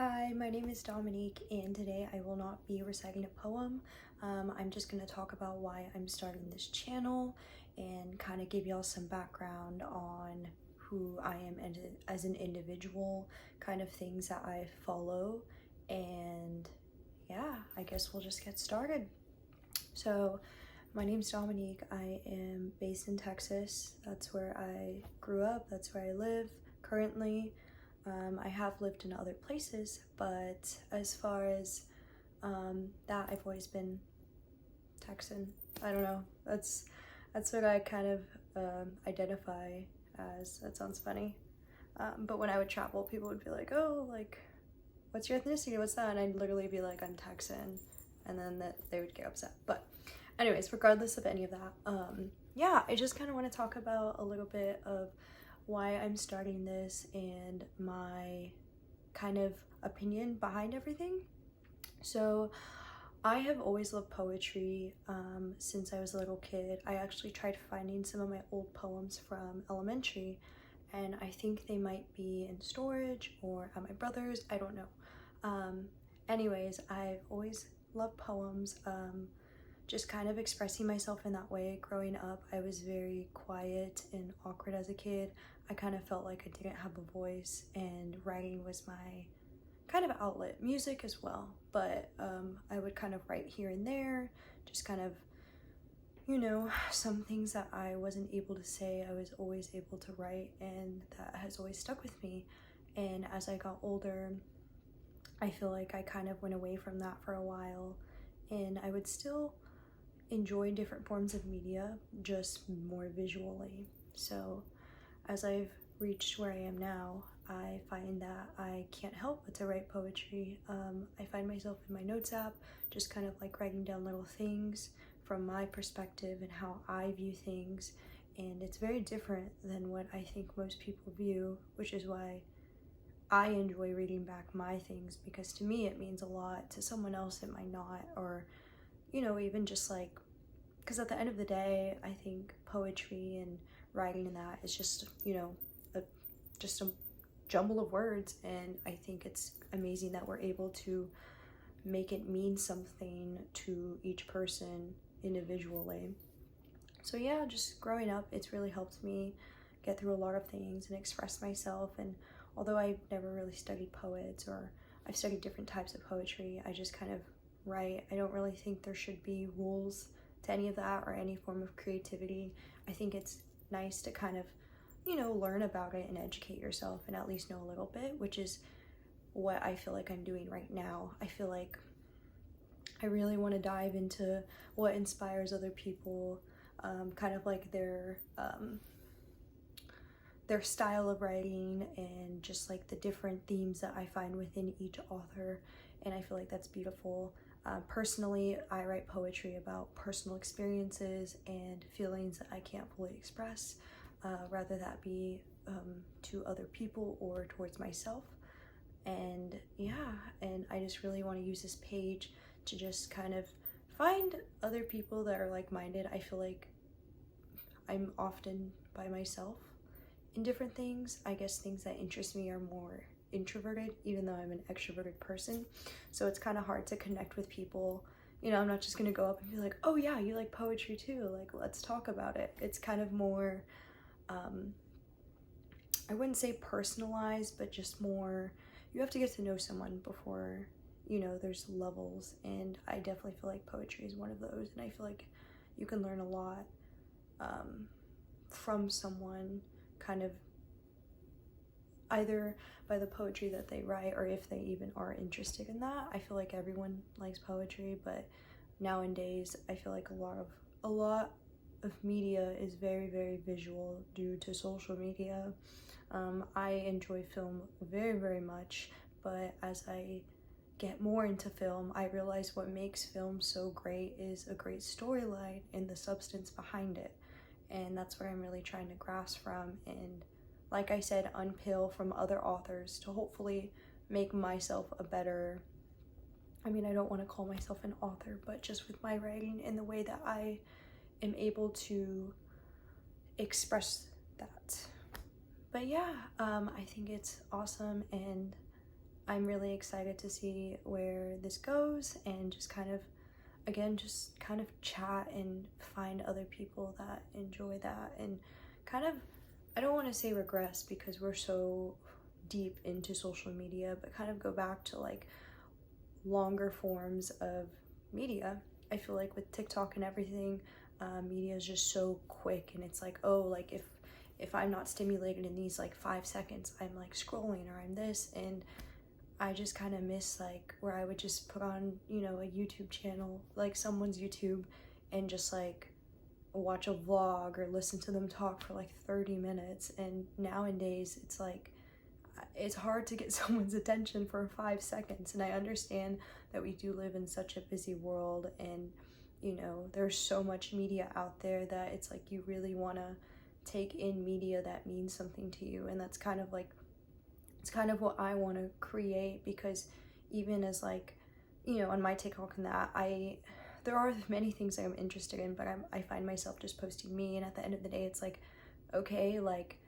Hi, my name is Dominique, and today I will not be reciting a poem. I'm just going to talk about why I'm starting this channel and kind of give y'all some background on who I am as an individual, kind of things that I follow, and yeah, I guess we'll just get started. So, my name's Dominique. I am based in Texas. That's where I grew up, that's where I live currently. I have lived in other places, but as far as that, I've always been Texan. I don't know. That's what I kind of identify as. That sounds funny. But when I would travel, people would be like, "Oh, like, what's your ethnicity? What's that?" And I'd literally be like, "I'm Texan," and then they would get upset. But anyways, regardless of any of that, yeah, I just kind of want to talk about a little bit of why I'm starting this and my kind of opinion behind everything. So I have always loved poetry since I was a little kid. I actually tried finding some of my old poems from elementary, and I think they might be in storage or at my brother's. I don't know. Anyways, I've always loved poems. Just kind of expressing myself in that way. Growing up, I was very quiet and awkward as a kid. I kind of felt like I didn't have a voice, and writing was my kind of outlet. Music as well, but I would kind of write here and there, just kind of, some things that I wasn't able to say, I was always able to write, and that has always stuck with me. And as I got older, I feel like I kind of went away from that for a while, and I would still enjoy different forms of media, just more visually. So as I've reached where I am now, I find that I can't help but to write poetry. I find myself in my notes app, just kind of like writing down little things from my perspective and how I view things. And it's very different than what I think most people view, which is why I enjoy reading back my things, because to me it means a lot. To someone else it might not, or even just like, because at the end of the day, I think poetry and writing and that is just, just a jumble of words. And I think it's amazing that we're able to make it mean something to each person individually. So yeah, just growing up, it's really helped me get through a lot of things and express myself. And although I've never really studied poets, or I've studied different types of poetry, I just kind of write. I don't really think there should be rules to any of that or any form of creativity. I think it's nice to kind of, learn about it and educate yourself and at least know a little bit, which is what I feel like I'm doing right now. I feel like I really want to dive into what inspires other people, kind of like their style of writing, and just like the different themes that I find within each author. And I feel like that's beautiful. Personally, I write poetry about personal experiences and feelings that I can't fully express, rather that be to other people or towards myself. And yeah, and I just really want to use this page to just kind of find other people that are like-minded. I feel like I'm often by myself in different things. I guess things that interest me are more introverted, even though I'm an extroverted person. So it's kind of hard to connect with people. I'm not just gonna go up and be like, "Oh yeah, you like poetry too, like let's talk about it." It's kind of more, I wouldn't say personalized, but just more, you have to get to know someone before, there's levels. And I definitely feel like poetry is one of those. And I feel like you can learn a lot from someone, kind of either by the poetry that they write, or if they even are interested in that. I feel like everyone likes poetry, but nowadays I feel like a lot of media is very, very visual due to social media. I enjoy film very, very much, but as I get more into film, I realize what makes film so great is a great storyline and the substance behind it. And that's what I'm really trying to grasp from, and like I said, unpeel from other authors to hopefully make myself a better, I mean, I don't want to call myself an author, but just with my writing and the way that I am able to express that. But yeah, I think it's awesome, and I'm really excited to see where this goes, and just kind of, again, just kind of chat and find other people that enjoy that, and kind of, I don't want to say regress because we're so deep into social media, but kind of go back to like longer forms of media. I feel like with TikTok and everything, media is just so quick, and it's like, oh, like if I'm not stimulated in these like 5 seconds, I'm like scrolling or I'm this, and I just kind of miss like where I would just put on, you know, a YouTube channel, like someone's YouTube, and just like watch a vlog or listen to them talk for like 30 minutes. And nowadays it's like, it's hard to get someone's attention for 5 seconds. And I understand that we do live in such a busy world, and you know, there's so much media out there that it's like you really want to take in media that means something to you. And that's kind of like, it's kind of what I want to create, because even as like, you know, on my TikTok and that, there are many things that I'm interested in, but I find myself just posting me, and at the end of the day, it's like, okay, like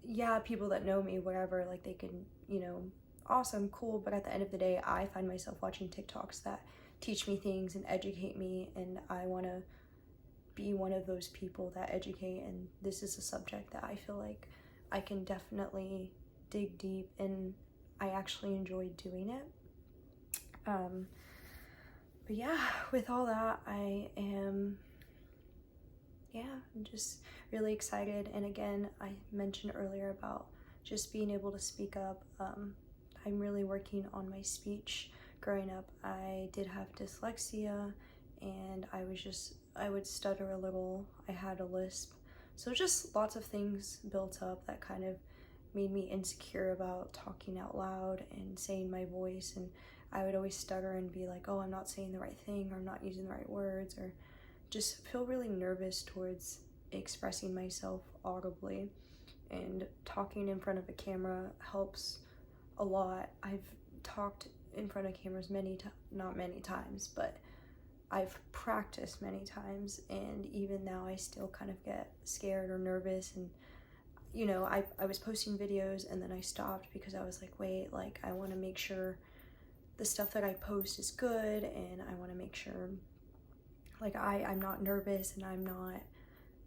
yeah, people that know me, whatever, like they can, you know, awesome, cool, but at the end of the day, I find myself watching TikToks that teach me things and educate me, and I want to be one of those people that educate. And this is a subject that I feel like I can definitely dig deep, and I actually enjoy doing it. But yeah, with all that, I'm just really excited. And again, I mentioned earlier about just being able to speak up. I'm really working on my speech. Growing up, I did have dyslexia, and I would stutter a little. I had a lisp. So just lots of things built up that kind of made me insecure about talking out loud and saying my voice. And I would always stutter and be like, oh, I'm not saying the right thing, or I'm not using the right words, or just feel really nervous towards expressing myself audibly. And talking in front of a camera helps a lot. I've talked in front of cameras not many times, but I've practiced many times, and even now I still kind of get scared or nervous. And you know, I was posting videos, and then I stopped because I was like, wait, like I want to make sure the stuff that I post is good, and I want to make sure like I'm not nervous, and I'm not,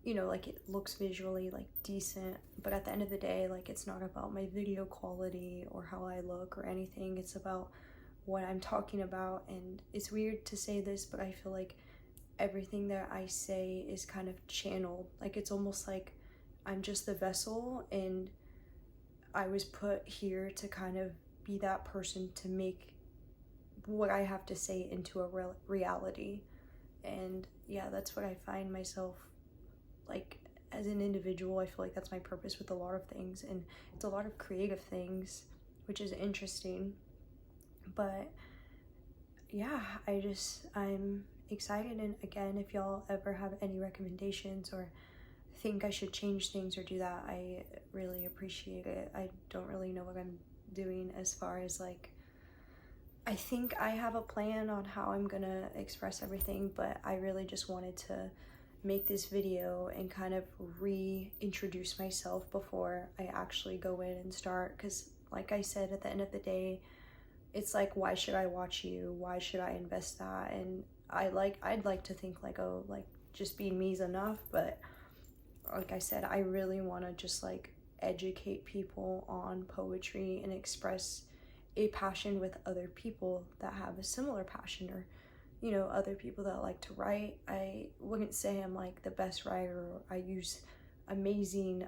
you know, like it looks visually like decent. But at the end of the day, like it's not about my video quality or how I look or anything. It's about what I'm talking about. And it's weird to say this, but I feel like everything that I say is kind of channeled. Like it's almost like I'm just the vessel, and I was put here to kind of be that person to make what I have to say into a reality. And yeah, that's what I find myself like as an individual. I feel like that's my purpose with a lot of things, and it's a lot of creative things, which is interesting. But yeah, I'm excited. And again, if y'all ever have any recommendations or think I should change things or do that, I really appreciate it. I don't really know what I'm doing as far as like, I think I have a plan on how I'm gonna express everything, but I really just wanted to make this video and kind of reintroduce myself before I actually go in and start. Because like I said, at the end of the day, it's like, why should I watch you? Why should I invest that? And I'd like to think like, oh, like just being me is enough. But like I said, I really want to just like educate people on poetry and express a passion with other people that have a similar passion, or you know, other people that like to write. I wouldn't say I'm like the best writer, or I use amazing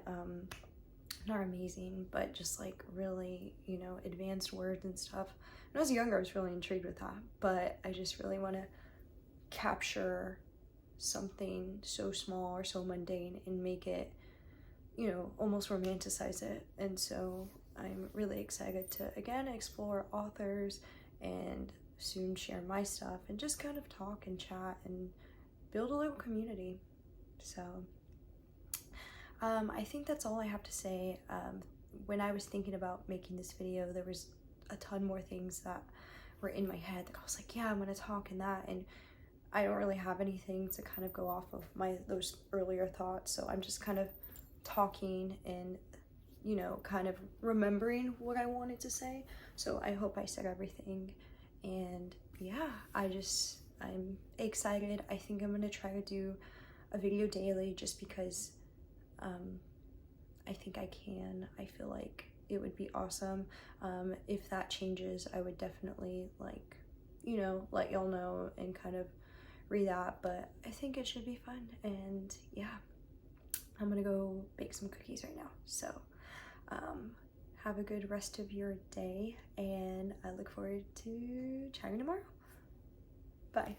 not amazing, but just like really, you know, advanced words and stuff. When I was younger, I was really intrigued with that, but I just really want to capture something so small or so mundane and make it, you know, almost romanticize it. And so I'm really excited to again explore authors and soon share my stuff and just kind of talk and chat and build a little community. So I think that's all I have to say. When I was thinking about making this video, there was a ton more things that were in my head that I was like, yeah, I'm gonna talk and that, and I don't really have anything to kind of go off of those earlier thoughts. So I'm just kind of talking, and you know, kind of remembering what I wanted to say. So I hope I said everything. And yeah, I'm excited. I think I'm gonna try to do a video daily just because I think I can. I feel like it would be awesome. If that changes, I would definitely, like, you know, let y'all know and kind of read that, but I think it should be fun. And yeah, I'm gonna go bake some cookies right now. So have a good rest of your day, and I look forward to chatting tomorrow. Bye.